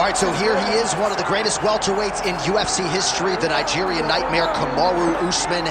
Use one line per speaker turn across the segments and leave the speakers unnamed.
right, so here he is, one of the greatest welterweights in UFC history, the Nigerian Nightmare, Kamaru Usman.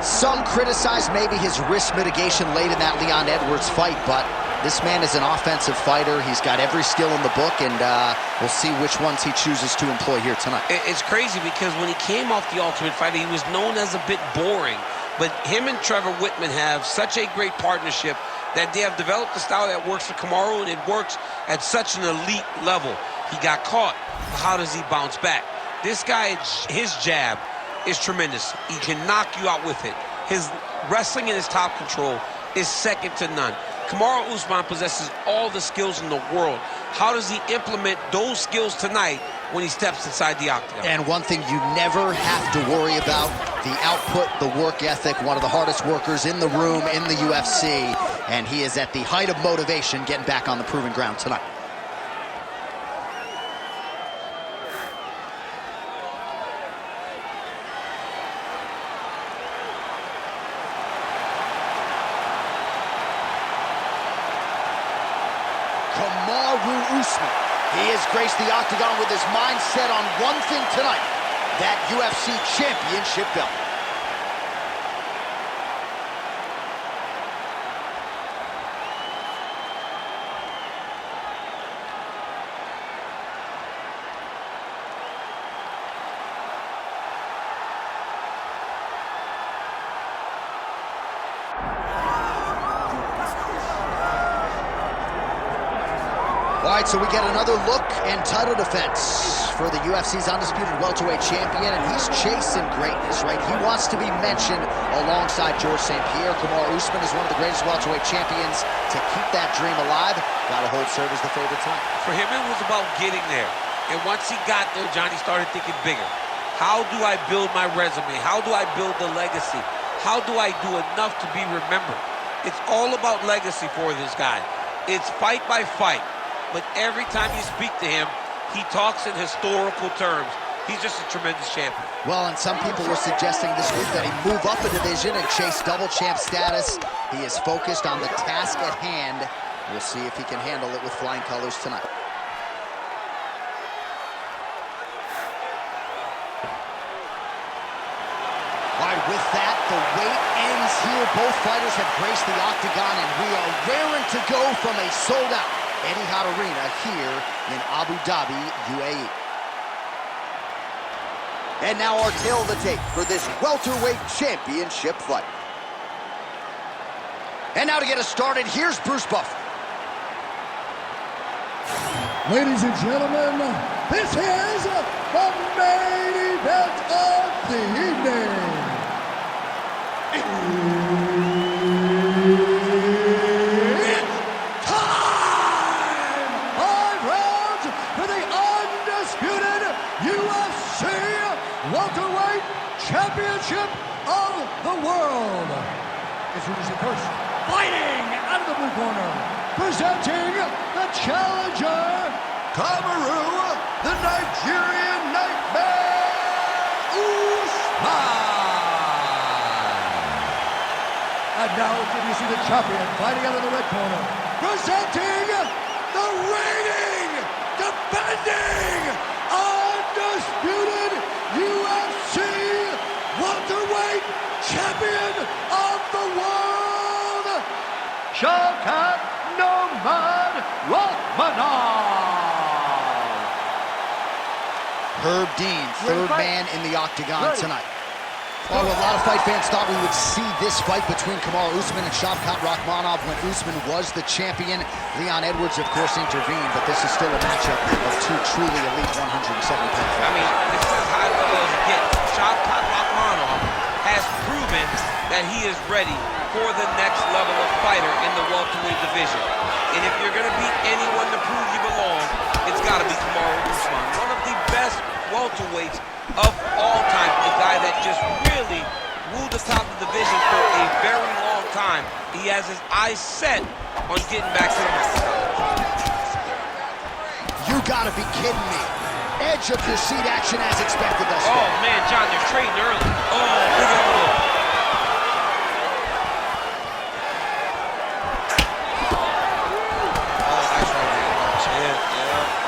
Some criticize maybe his risk mitigation late in that Leon Edwards fight, but this man is an offensive fighter. He's got every skill in the book, and we'll see which ones he chooses to employ here tonight.
It's crazy because when he came off the Ultimate Fighter, he was known as a bit boring. But him and Trevor Whitman have such a great partnership that they have developed a style that works for Kamaru, and it works at such an elite level. He got caught. How does he bounce back? This guy, his jab is tremendous. He can knock you out with it. His wrestling and his top control is second to none. Kamaru Usman possesses all the skills in the world. How does he implement those skills tonight when he steps inside the octagon?
And one thing you never have to worry about, the output, the work ethic, one of the hardest workers in the room in the UFC, and he is at the height of motivation getting back on the proven ground tonight. Kamaru Usman. He has graced the octagon with his mind set on one thing tonight, that UFC championship belt. All right, so we get another look and title defense for the UFC's undisputed welterweight champion, and he's chasing greatness, right? He wants to be mentioned alongside Georges St. Pierre. Kamaru Usman is one of the greatest welterweight champions. To keep that dream alive, gotta hold serve as the favorite tonight.
For him, it was about getting there. And once he got there, Johnny started thinking bigger. How do I build my resume? How do I build the legacy? How do I do enough to be remembered? It's all about legacy for this guy. It's fight by fight. But every time you speak to him, he talks in historical terms. He's just a tremendous champion.
Well, and some people were suggesting this week that he move up a division and chase double champ status. He is focused on the task at hand. We'll see if he can handle it with flying colors tonight. All right, with that, the wait ends here. Both fighters have graced the octagon, and we are raring to go from a sold-out Etihad Arena here in Abu Dhabi, UAE. And now our tail of the tape for this welterweight championship fight. And now to get us started, here's Bruce Buffer.
Ladies and gentlemen, this is the main event of the evening. Welterweight Championship of the World. Introducing first, fighting out of the blue corner, presenting the challenger, Kamaru, the Nigerian Nightmare, Usman. And now introducing the champion, fighting out of the red corner, presenting the reigning, defending, undisputed UFC welterweight champion of the world, Shavkat Rakhmonov.
Herb Dean, third man in the octagon tonight. Well, a lot of fight fans thought we would see this fight between Kamaru Usman and Shavkat Rakhmonov when Usman was the champion. Leon Edwards, of course, intervened, but this is still a matchup of two truly elite 170-pound fighters.
I mean, this is as high level as it gets. Shavkat Rakhmonov has proven that he is ready for the next level of fighter in the welterweight division. And if you're going to beat anyone to prove you belong, it's got to be Kamaru Usman, one of the best welterweights of all time, a guy that just really ruled the top of the division for a very long time. He has his eyes set on getting back to the market.
You gotta be kidding me. Edge of your seat action as expected thus far.
Oh man, John, they're trading early. Oh, big elbow. Oh, nice right hand. Yeah.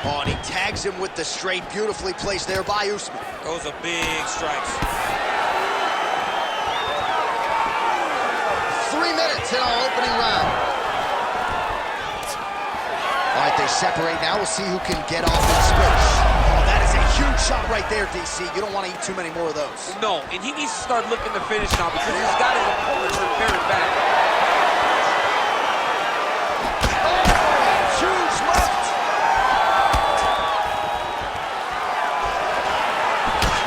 Oh, and he tags him with the straight. Beautifully placed there by Usman.
Those are big strikes.
3 minutes in our opening round. All right, they separate now. We'll see who can get off in space. Oh, that is a huge shot right there, DC. You don't want to eat too many more of those.
No, and he needs to start looking to finish now because he's got his opponent very back.
Oh, huge left.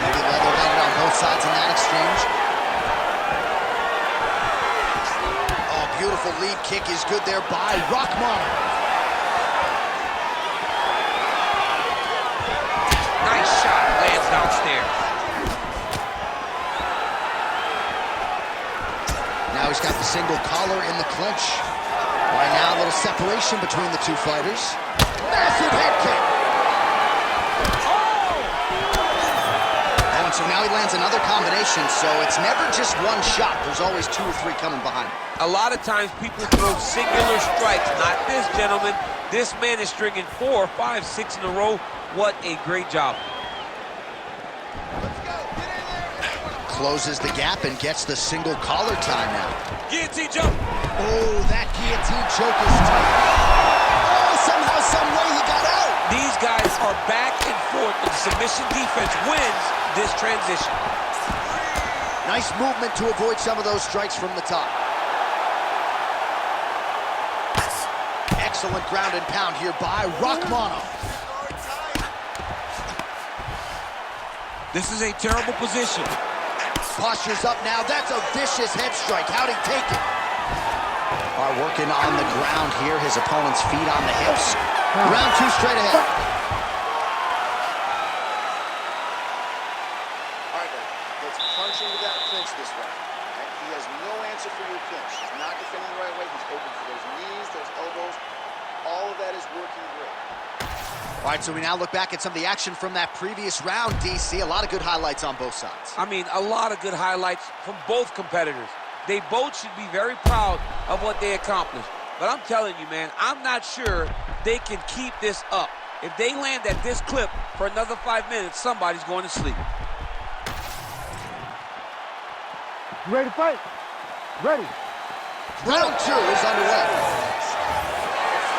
Maybe leather landed on both sides in that exchange. Oh, beautiful lead kick is good there by Rakhmonov.
Nice shot, lands downstairs.
Now he's got the single collar in the clinch. Right now, a little separation between the two fighters. Massive head kick. Oh, and so now he lands another combination, so it's never just one shot. There's always 2 or 3 coming behind him.
A lot of times people throw singular strikes. Not this gentleman. This man is stringing 4, 5, 6 in a row. What a great job.
Closes the gap and gets the single collar tie now.
Guillotine jump.
Oh, that guillotine choke is tight. Oh, somehow, some way he got out.
These guys are back and forth, and submission defense wins this transition.
Nice movement to avoid some of those strikes from the top. Excellent ground and pound here by Rakhmonov.
This is a terrible position.
Posture's up now. That's a vicious head strike. How'd he take it? All right, working on the ground here. His opponent's feet on the hips. Round 2 straight ahead.
All right, let's punch into that clinch this round. Okay? He has no answer for your clinch. He's not defending the right way. He's open for those knees, those elbows. All of that is working great.
All right, so we now look back at some of the action from that previous round, DC. A lot of good highlights on both sides.
I mean, a lot of good highlights from both competitors. They both should be very proud of what they accomplished. But I'm telling you, man, I'm not sure they can keep this up. If they land at this clip for another 5 minutes, somebody's going to sleep.
You ready to fight? Ready.
Round 2 is underway.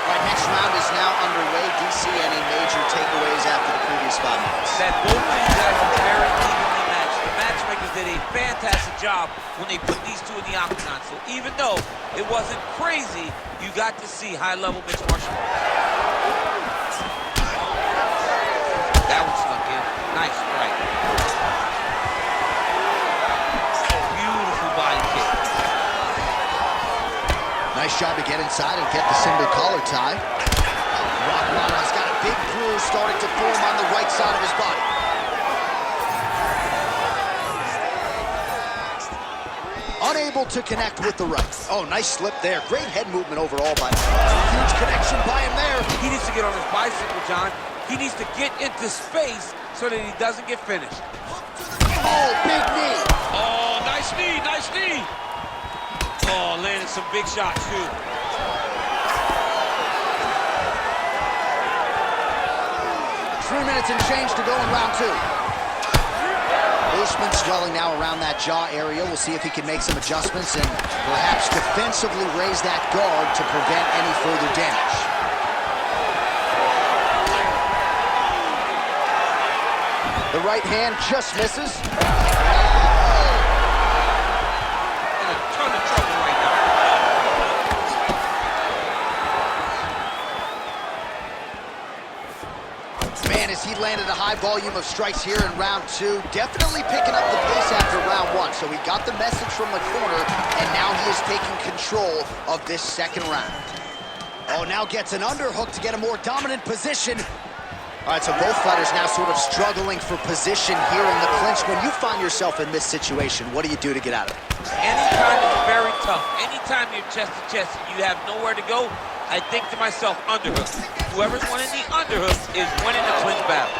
All right, next round is now underway. DC, any major takeaways after the previous 5 minutes?
That both these guys are very evenly matched. The matchmakers did a fantastic job when they put these two in the octagon. So even though it wasn't crazy, you got to see high-level mixed martial arts. That one snuck in. Nice strike. Beautiful body kick.
Nice job to get inside and get the single collar tie. Rakhmonov's got a big bruise starting to form on the right side of his body. Unable to connect with the right. Oh, nice slip there. Great head movement overall by him. Huge connection by him there.
He needs to get on his bicycle, John. He needs to get into space so that he doesn't get finished.
Oh, big knee.
Oh, nice knee, nice knee. Oh, landed some big shots, too.
3 minutes and change to go in round 2. Usman swelling now around that jaw area. We'll see if he can make some adjustments and perhaps defensively raise that guard to prevent any further damage. The right hand just misses.
In a ton of trouble right now.
Man, as he landed a high volume of strikes here in round 2, definitely picking up the pace after round 1. So he got the message from the corner, and now he is taking control of this second round. Oh, now gets an underhook to get a more dominant position. All right, so both fighters now sort of struggling for position here in the clinch. When you find yourself in this situation, what do you do to get out of it?
Anytime it's very tough. Anytime you're chest to chest and you have nowhere to go, I think to myself, underhook. Whoever's winning the underhook is winning the clinch battle.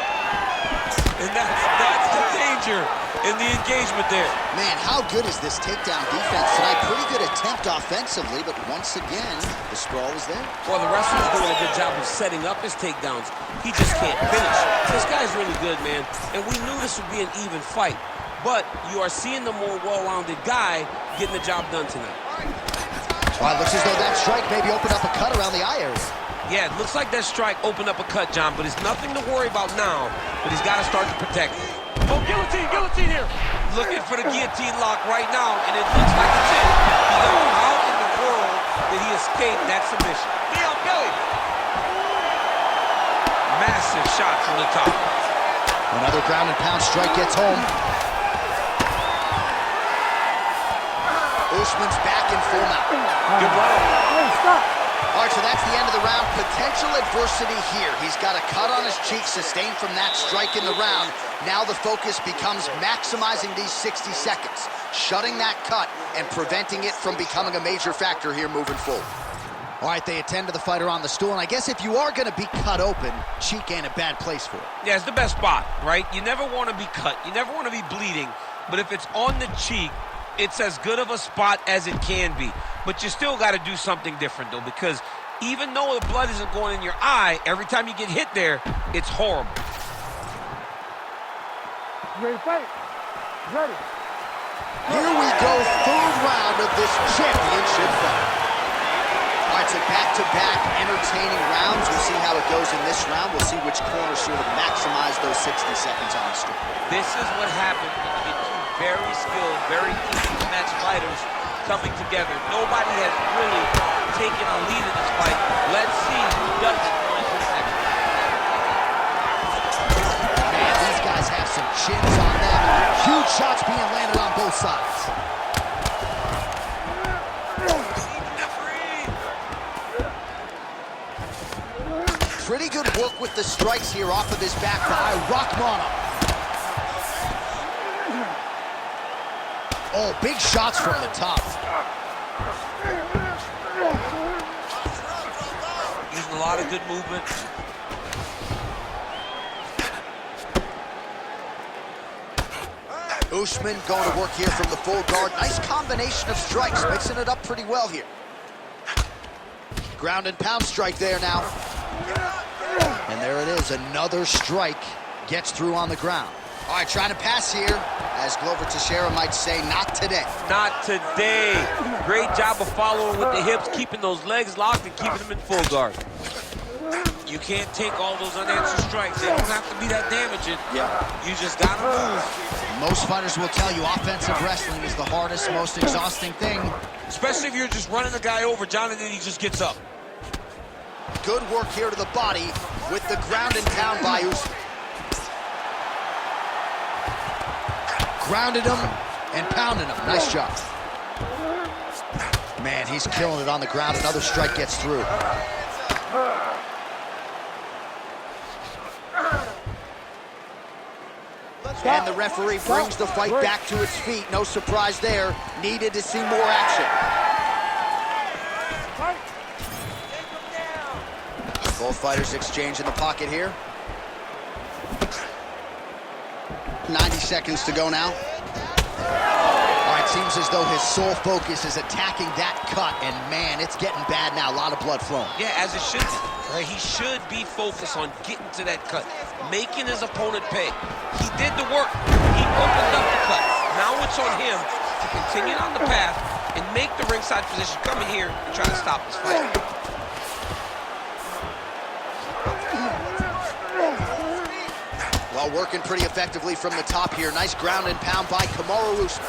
And that's the danger in the engagement there.
Man, how good is this takedown defense tonight? Pretty good attempt offensively, but once again, the sprawl is there.
Well, the wrestler's doing a good job of setting up his takedowns. He just can't finish. This guy's really good, man. And we knew this would be an even fight. But you are seeing the more well-rounded guy getting the job done tonight.
Well, it looks as though that strike maybe opened up a cut around the eye area.
Yeah, it looks like that strike opened up a cut, John, but it's nothing to worry about now, but he's got to start to protect it.
Oh, guillotine here.
Looking for the guillotine lock right now, and it looks like it's in. How in the world did he escape that submission?
Knee on belly.
Massive shot from the top.
Another ground and pound strike gets home. Usman's back in full mount.
Good round.
Hey, stop.
All right, so that's the end of the round. Potential adversity here. He's got a cut on his cheek sustained from that strike in the round. Now the focus becomes maximizing these 60 seconds, shutting that cut and preventing it from becoming a major factor here moving forward. All right, they attend to the fighter on the stool, and I guess if you are going to be cut open, cheek ain't a bad place for it.
Yeah, it's the best spot, right? You never want to be cut. You never want to be bleeding. But if it's on the cheek, it's as good of a spot as it can be. But you still got to do something different, though, because even though the blood isn't going in your eye, every time you get hit there, it's horrible.
Ready to fight? Ready.
Here we go, third round of this championship fight. All right, so back-to-back entertaining rounds. We'll see how it goes in this round. We'll see which corner sort of maximize those 60 seconds on the stool.
This is what happens when you get two very skilled, very easy-to-match fighters coming together. Nobody has really taken a lead in this fight. Let's see who does it going into the next round.
Man, these guys have some chins on them. Huge shots being landed on both sides. Pretty good work with the strikes here off of this back by Rakhmonov. Oh, big shots from the top.
Using a lot of good movement.
Usman going to work here from the full guard. Nice combination of strikes, mixing it up pretty well here. Ground and pound strike there now. And there it is, another strike gets through on the ground. All right, trying to pass here, as Glover Teixeira might say, not today.
Not today. Great job of following with the hips, keeping those legs locked and keeping them in full guard. You can't take all those unanswered strikes. They don't have to be that damaging.
Yeah.
You just gotta move.
Most fighters will tell you offensive wrestling is the hardest, most exhausting thing.
Especially if you're just running the guy over, John, and then he just gets up.
Good work here to the body with the ground and pound by Usman. Grounded him and pounded him. Nice job. Man, he's killing it on the ground. Another strike gets through. And the referee brings the fight back to its feet. No surprise there. Needed to see more action. Both fighters exchange in the pocket here. 90 seconds to go now. All right, seems as though his sole focus is attacking that cut, and man, it's getting bad now. A lot of blood flowing.
Yeah, as it should be. Right? He should be focused on getting to that cut, making his opponent pay. He did the work. He opened up the cut. Now it's on him to continue on the path and make the ringside position, come in here and try to stop this fight.
Well, working pretty effectively from the top here. Nice ground and pound by Kamaru Usman.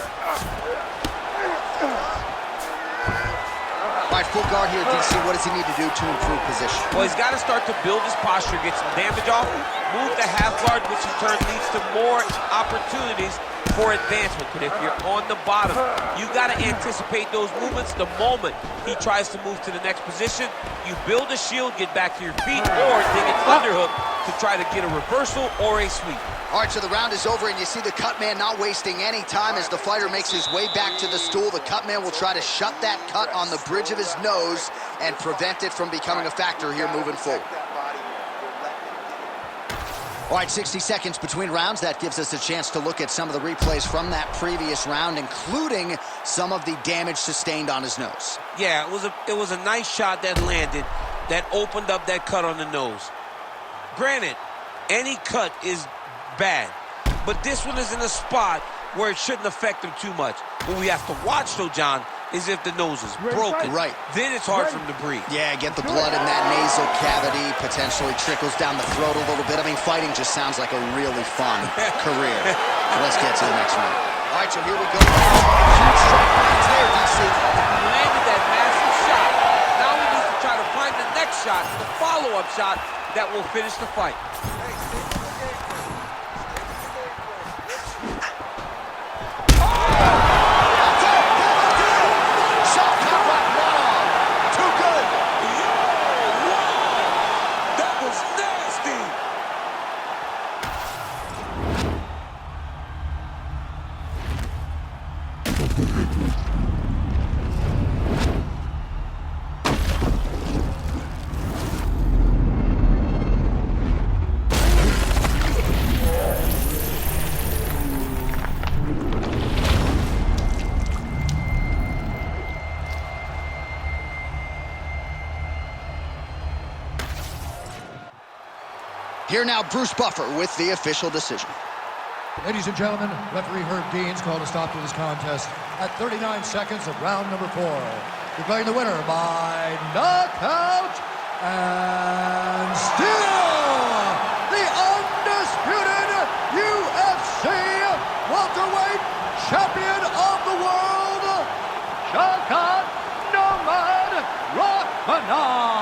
All right, full guard here, DC. What does he need to do to improve position?
Well, he's got to start to build his posture, get some damage off, move the half guard, which in turn leads to more opportunities for advancement. But if you're on the bottom, you've got to anticipate those movements the moment he tries to move to the next position. You build a shield, get back to your feet, or dig an underhook to try to get a reversal or a sweep.
All right, so the round is over, and you see the cut man not wasting any time as the fighter makes his way back to the stool. The cut man will try to shut that cut on the bridge of his nose and prevent it from becoming a factor here moving forward. All right, 60 seconds between rounds. That gives us a chance to look at some of the replays from that previous round, including some of the damage sustained on his nose.
Yeah, it was a nice shot that landed, that opened up that cut on the nose. Granted, any cut is bad, but this one is in a spot where it shouldn't affect him too much. What we have to watch, though, John, is if the nose is broken.
Right.
Then it's hard for him to breathe.
Yeah, get the blood in that nasal cavity, potentially trickles down the throat a little bit. I mean, fighting just sounds like a really fun career. Let's get to the next round. All right, so here we go. Huge strike lands there, DC.
Landed that massive shot. Now he needs to try to find the next shot, the follow-up shot that will finish the fight.
Shavkat Rakhmonov. Too good.
That was nasty.
Here now, Bruce Buffer with the official decision.
Ladies and gentlemen, referee Herb Dean's called a stop to this contest at 39 seconds of round number 4. Declaring the winner by knockout and still the undisputed UFC welterweight champion of the world, Shavkat Rakhmonov.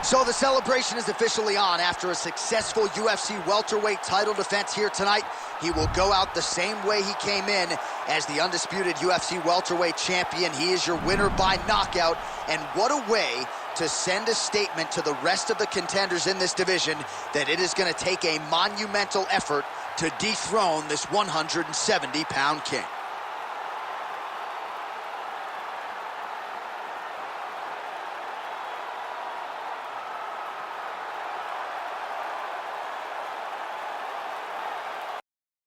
So the celebration is officially on. After a successful UFC welterweight title defense here tonight, he will go out the same way he came in as the undisputed UFC welterweight champion. He is your winner by knockout, and what a way to send a statement to the rest of the contenders in this division that it is going to take a monumental effort to dethrone this 170-pound king.